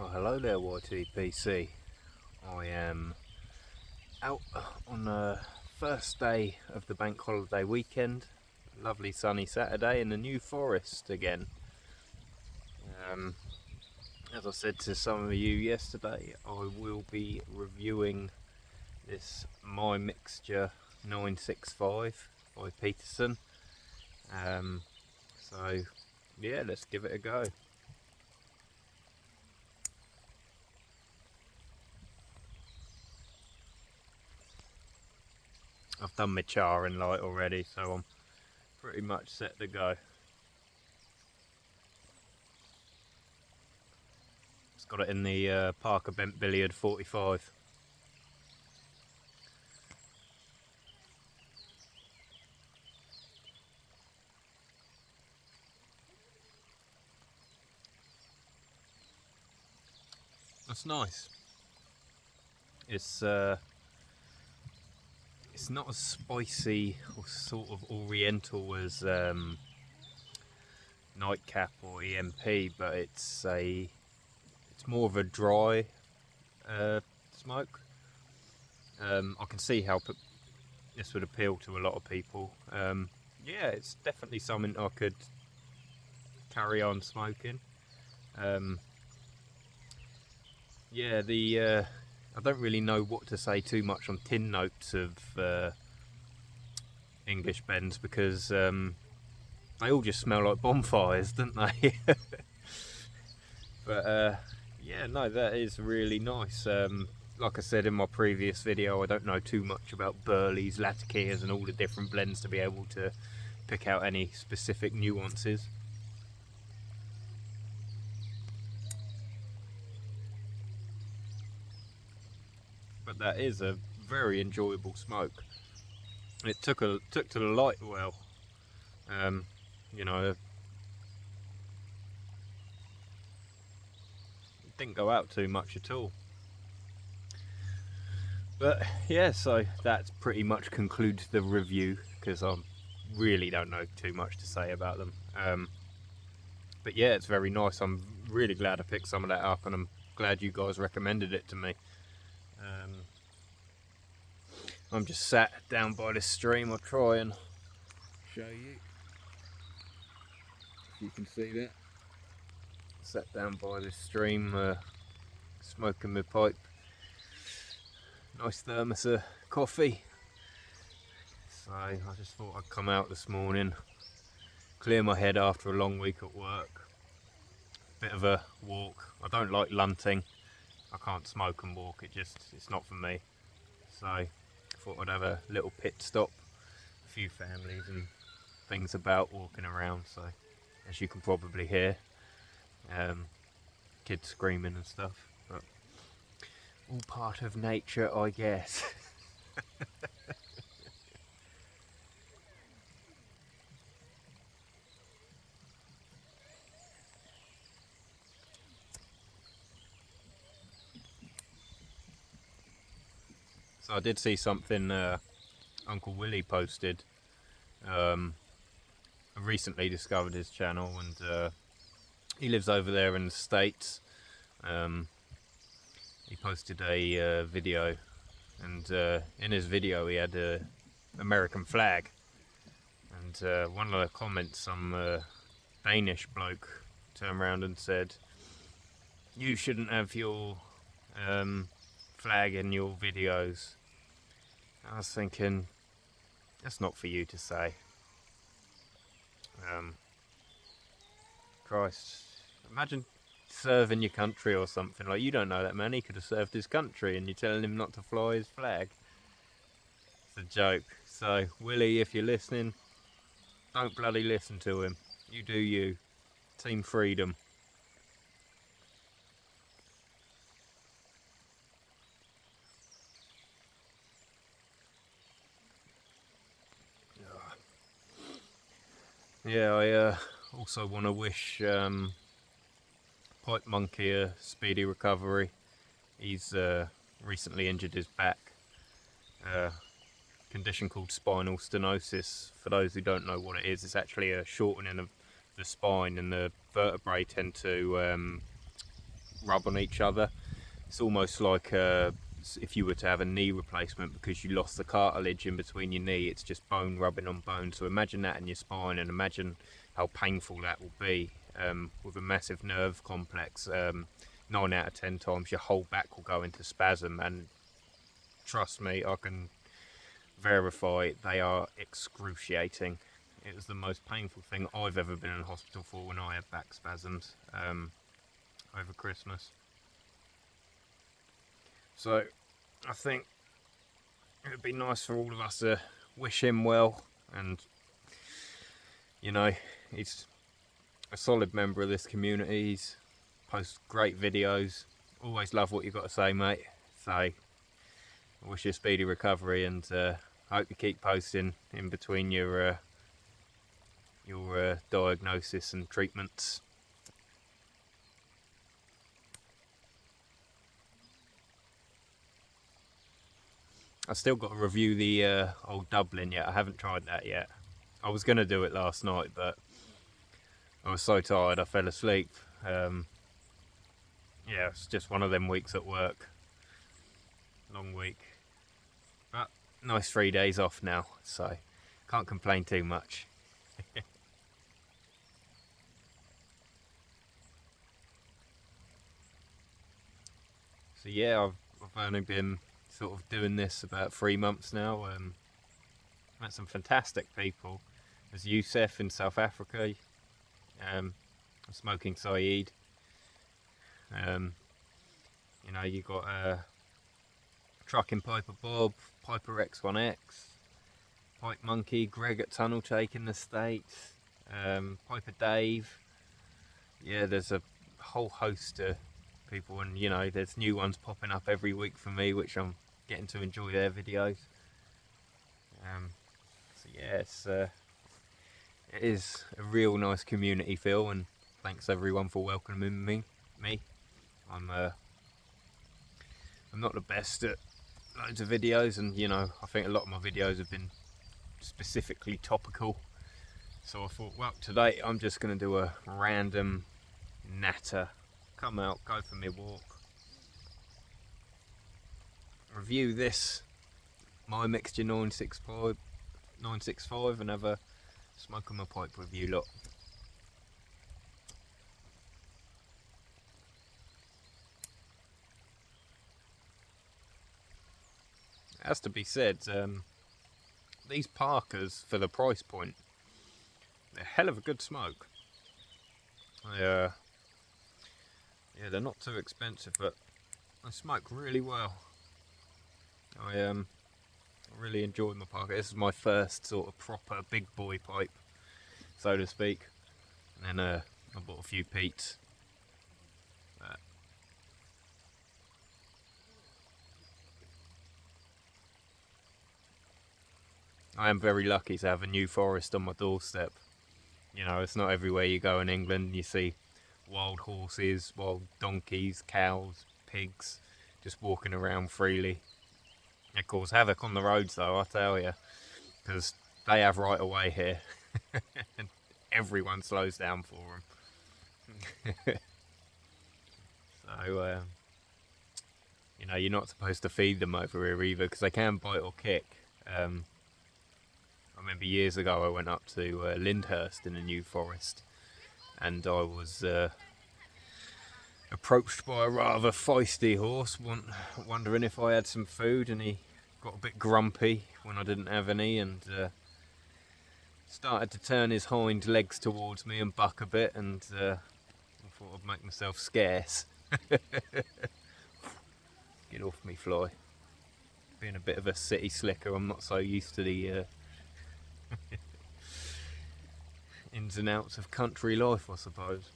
Well, hello there, YTPC. I am out on the first day of the bank holiday weekend. Lovely sunny Saturday in the New Forest again. As I said to some of you yesterday, I will be reviewing this My Mixture 965 by Peterson. So yeah, let's give it a go. I've done my charring light already, so I'm pretty much set to go. It's got it in the Parker Bent Billiard 45. That's nice. It's not as spicy or sort of oriental as Nightcap or EMP, but it's more of a dry smoke. I can see how this would appeal to a lot of people. Yeah, it's definitely something I could carry on smoking. Yeah, I don't really know what to say too much on tin notes of English Bends because they all just smell like bonfires, don't they? But yeah, no, that is really nice. Like I said in my previous video, I don't know too much about Burleys, Latakias and all the different blends to be able to pick out any specific nuances. But that is a very enjoyable smoke. It took to the light well. You know, it didn't go out too much at all. But yeah, so that pretty much concludes the review because I really don't know too much to say about them. But yeah, it's very nice. I'm really glad I picked some of that up, and I'm glad you guys recommended it to me. I'm just sat down by this stream. I'll try and show you if you can see that. Sat down by this stream, smoking my pipe. Nice thermos of coffee. So I just thought I'd come out this morning, clear my head after a long week at work. Bit of a walk. I don't like lunting. I can't smoke and walk. It's not for me. So I thought I'd have a little pit stop. A few families and things about walking around. So as you can probably hear, kids screaming and stuff. But all part of nature, I guess. So I did see something Uncle Willie posted. I recently discovered his channel, and he lives over there in the States. He posted a video, and in his video he had an American flag, and one of the comments, some Danish bloke turned around and said, "You shouldn't have your flag in your videos." I was thinking, that's not for you to say. Christ, imagine serving your country or something. Like, you don't know that man, he could have served his country and you're telling him not to fly his flag. It's a joke. So Willie, if you're listening, don't bloody listen to him. You do you. Team freedom. Yeah, I also want to wish Pipe Monkey a speedy recovery. He's recently injured his back. Condition called spinal stenosis. For those who don't know what it is, it's actually a shortening of the spine, and the vertebrae tend to rub on each other. It's almost like if you were to have a knee replacement because you lost the cartilage in between your knee. It's just bone rubbing on bone. So imagine that in your spine, and imagine how painful that will be with a massive nerve complex. 9 out of 10 times your whole back will go into spasm, and trust me, I can verify they are excruciating. It was the most painful thing I've ever been in hospital for when I had back spasms over Christmas. So I think it would be nice for all of us to wish him well, and you know, he's a solid member of this community. He's posts great videos. Always love what you've got to say, mate. So I wish you a speedy recovery, and hope you keep posting in between your diagnosis and treatments. I still got to review the old Dublin yet. I haven't tried that yet. I was going to do it last night, but I was so tired I fell asleep. Yeah, it's just one of them weeks at work. Long week. But nice 3 days off now, so can't complain too much. So yeah, I've only been sort of doing this about 3 months now. Met some fantastic people. There's Youssef in South Africa. I'm smoking Saeed. You know, you got Trucking Piper Bob, Piper X1X, Pipe Monkey, Greg at Tunnel Take in the States, Piper Dave. Yeah, there's a whole host of people, and you know, there's new ones popping up every week for me, which I'm getting to enjoy their videos. So yeah, it is a real nice community feel, and thanks everyone for welcoming me. I'm not the best at loads of videos, and you know, I think a lot of my videos have been specifically topical. So I thought, well, today I'm just going to do a random natter. Come out, go for my walk, review this My Mixture 965 and have a smoke on my pipe with you lot. It has to be said, these Parkers, for the price point, they're a hell of a good smoke. Yeah, they're not too expensive, but they smoke really well. I really enjoyed my Parker. This is my first sort of proper big boy pipe, so to speak. And then I bought a few Pete's. I am very lucky to have a new forest on my doorstep. You know, it's not everywhere you go in England. You see wild horses, wild donkeys, cows, pigs, just walking around freely. It causes havoc on the roads though, I tell you, because they have right away here. And everyone slows down for them. So, you know, you're not supposed to feed them over here either, because they can bite or kick. I remember years ago I went up to Lyndhurst in the New Forest, and I was approached by a rather feisty horse, wondering if I had some food, and he got a bit grumpy when I didn't have any, and started to turn his hind legs towards me and buck a bit, and I thought I'd make myself scarce. Get off me, fly. Being a bit of a city slicker, I'm not so used to the ins and outs of country life, I suppose.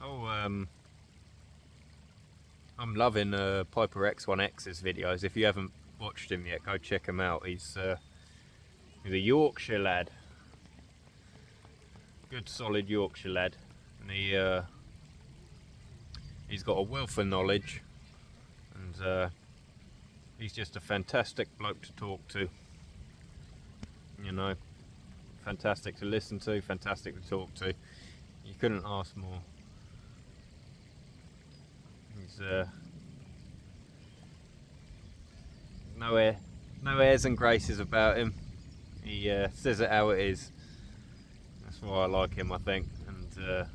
Oh, I'm loving Piper X1X's videos. If you haven't watched him yet, go check him out. He's a Yorkshire lad. Good solid Yorkshire lad. And he's got a wealth of knowledge. and he's just a fantastic bloke to talk to. You know, fantastic to listen to, fantastic to talk to. You couldn't ask more. He's no airs and graces about him. He says it how it is. That's why I like him, I think. And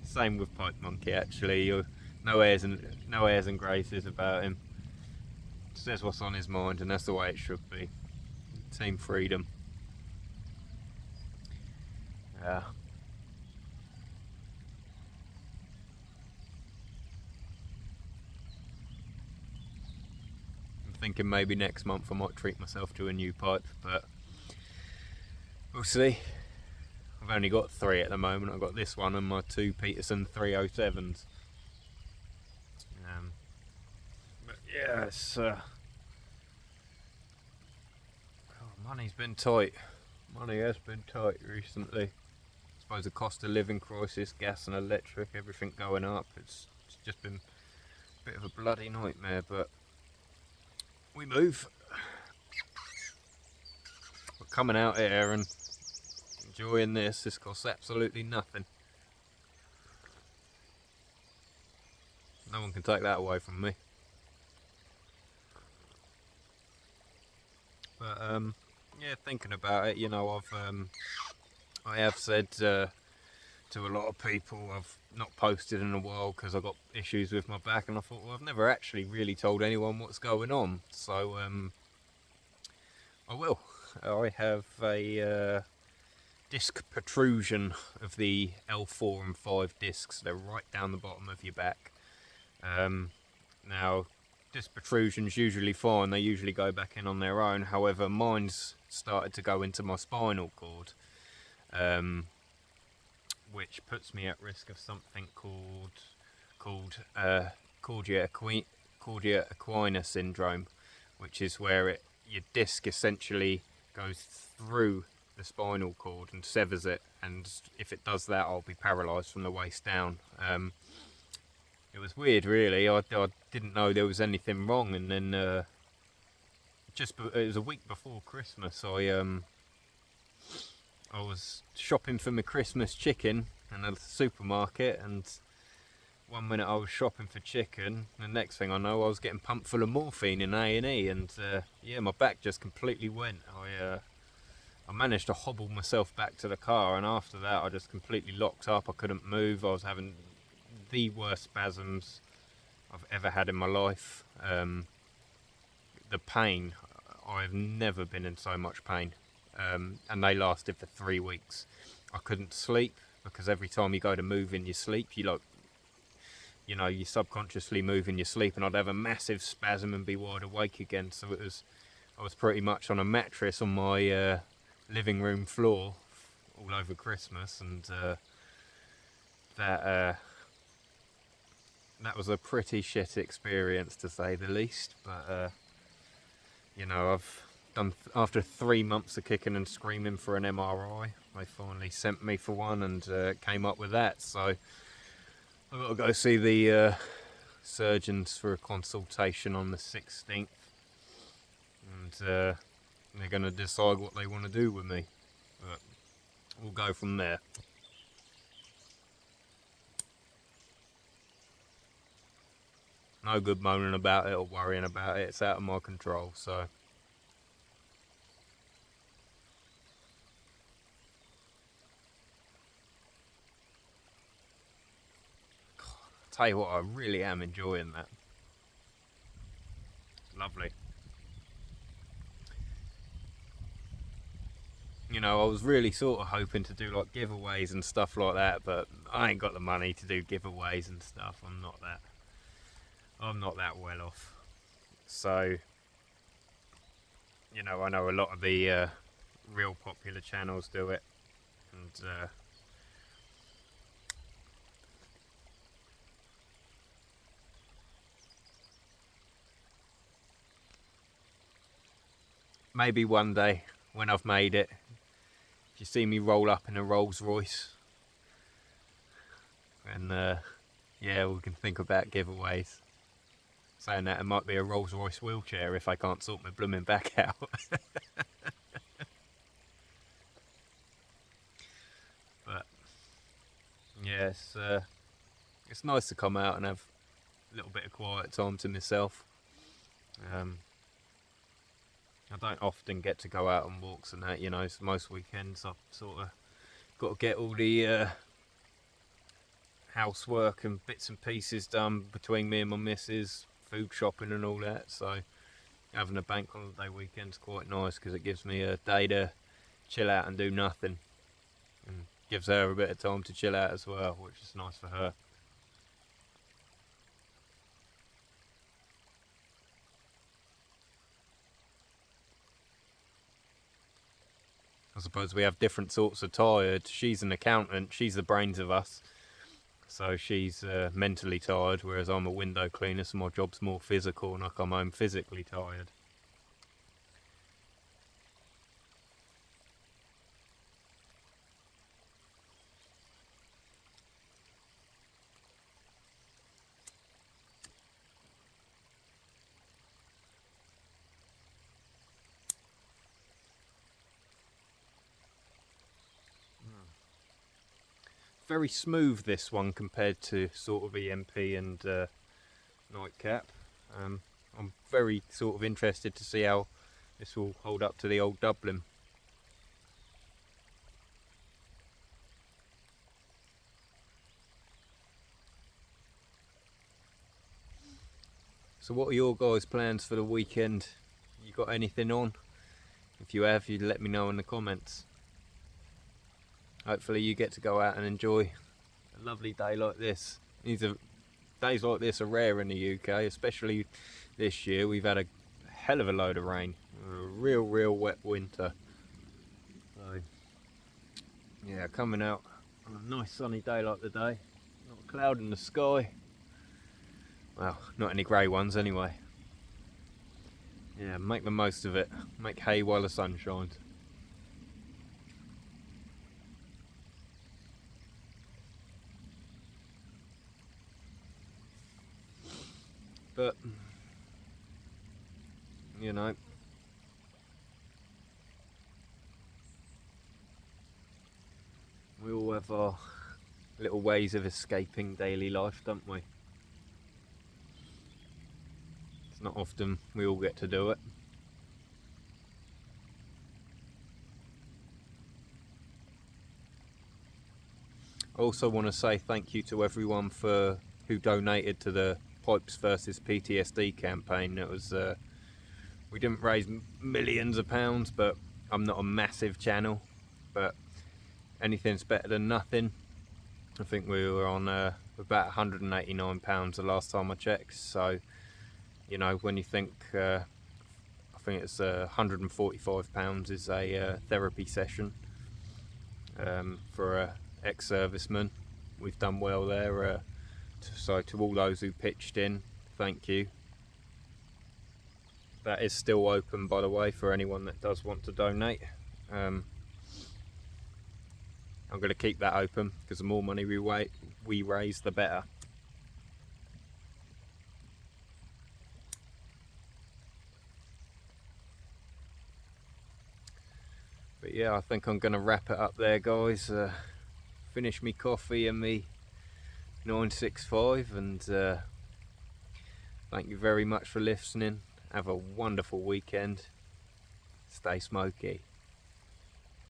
same with Pipe Monkey, actually. No airs and graces about him. Says what's on his mind, and that's the way it should be. Team freedom. Yeah. I'm thinking maybe next month I might treat myself to a new pipe, but we'll see. I've only got 3 at the moment. I've got this one and my 2 Peterson 307s. But yeah, it's money's been tight. Money has been tight recently. I suppose the cost of living crisis, gas and electric, everything going up. It's just been a bit of a bloody nightmare, but we move. We're coming out here and enjoying this. This costs absolutely nothing. No one can take that away from me. But yeah, thinking about it, you know, I have said to a lot of people, I've not posted in a while because I've got issues with my back, and I thought, well, I've never actually really told anyone what's going on, so I will. I have a disc protrusion of the L4 and 5 discs. They're right down the bottom of your back. Now, disc protrusion's usually fine, they usually go back in on their own. However, mine's started to go into my spinal cord, which puts me at risk of something called cordia equina syndrome, which is where your disc essentially goes through the spinal cord and severs it, and if it does that, I'll be paralysed from the waist down. It was weird, really. I didn't know there was anything wrong, and then it was a week before Christmas. I was shopping for my Christmas chicken in a supermarket, and one minute I was shopping for chicken, the next thing I know I was getting pumped full of morphine in A&E, and yeah, my back just completely went. I managed to hobble myself back to the car, and after that I just completely locked up. I couldn't move. I was having the worst spasms I've ever had in my life. The pain, I've never been in so much pain, and they lasted for 3 weeks. I couldn't sleep because every time you go to move in your sleep, you subconsciously move in your sleep, and I'd have a massive spasm and be wide awake again. So I was pretty much on a mattress on my living room floor all over Christmas, and that was a pretty shit experience, to say the least. But you know, I've done after 3 months of kicking and screaming for an MRI. They finally sent me for one, and came up with that. So I've got to go see the surgeons for a consultation on the 16th, and they're going to decide what they want to do with me. But we'll go from there. No good moaning about it or worrying about it. It's out of my control, so. Tell you what, I really am enjoying that. Lovely. You know, I was really sort of hoping to do like giveaways and stuff like that, but I ain't got the money to do giveaways and stuff. I'm not that well off. So, you know, I know a lot of the real popular channels do it, and maybe one day when I've made it, if you see me roll up in a Rolls Royce, and yeah, we can think about giveaways. Saying that, it might be a Rolls Royce wheelchair if I can't sort my blooming back out. But yeah, it's nice to come out and have a little bit of quiet time to myself. I don't often get to go out on walks and that, you know, so most weekends I've sort of got to get all the housework and bits and pieces done between me and my missus, food shopping and all that, so having a bank holiday weekend's quite nice because it gives me a day to chill out and do nothing, and gives her a bit of time to chill out as well, which is nice for her. I suppose we have different sorts of tired. She's an accountant, she's the brains of us, so she's mentally tired, whereas I'm a window cleaner, so my job's more physical and I come home physically tired. Very smooth, this one, compared to sort of EMP and Nightcap. I'm very sort of interested to see how this will hold up to the old Dublin. So what are your guys' plans for the weekend? You got anything on? If you have, you let me know in the comments. Hopefully you get to go out and enjoy a lovely day like this. Days like this are rare in the UK, especially this year. We've had a hell of a load of rain, a real wet winter. So yeah, coming out on a nice sunny day like today, not a cloud in the sky. Well, not any grey ones anyway. Yeah, make the most of it. Make hay while the sun shines. But, you know, we all have our little ways of escaping daily life, don't we? It's not often we all get to do it. I also want to say thank you to everyone who donated to the Pipes versus PTSD campaign. It was we didn't raise millions of pounds, but I'm not a massive channel, but anything's better than nothing. I think we were on about £189 the last time I checked, so you know, when you think I think it's £145 is a therapy session for a ex-serviceman. We've done well there, so to all those who pitched in, thank you. That is still open, by the way, for anyone that does want to donate. I'm going to keep that open because the more money we raise, the better. But yeah, I think I'm going to wrap it up there, guys. Finish me coffee and me 965, and thank you very much for listening. Have a wonderful weekend. Stay smoky.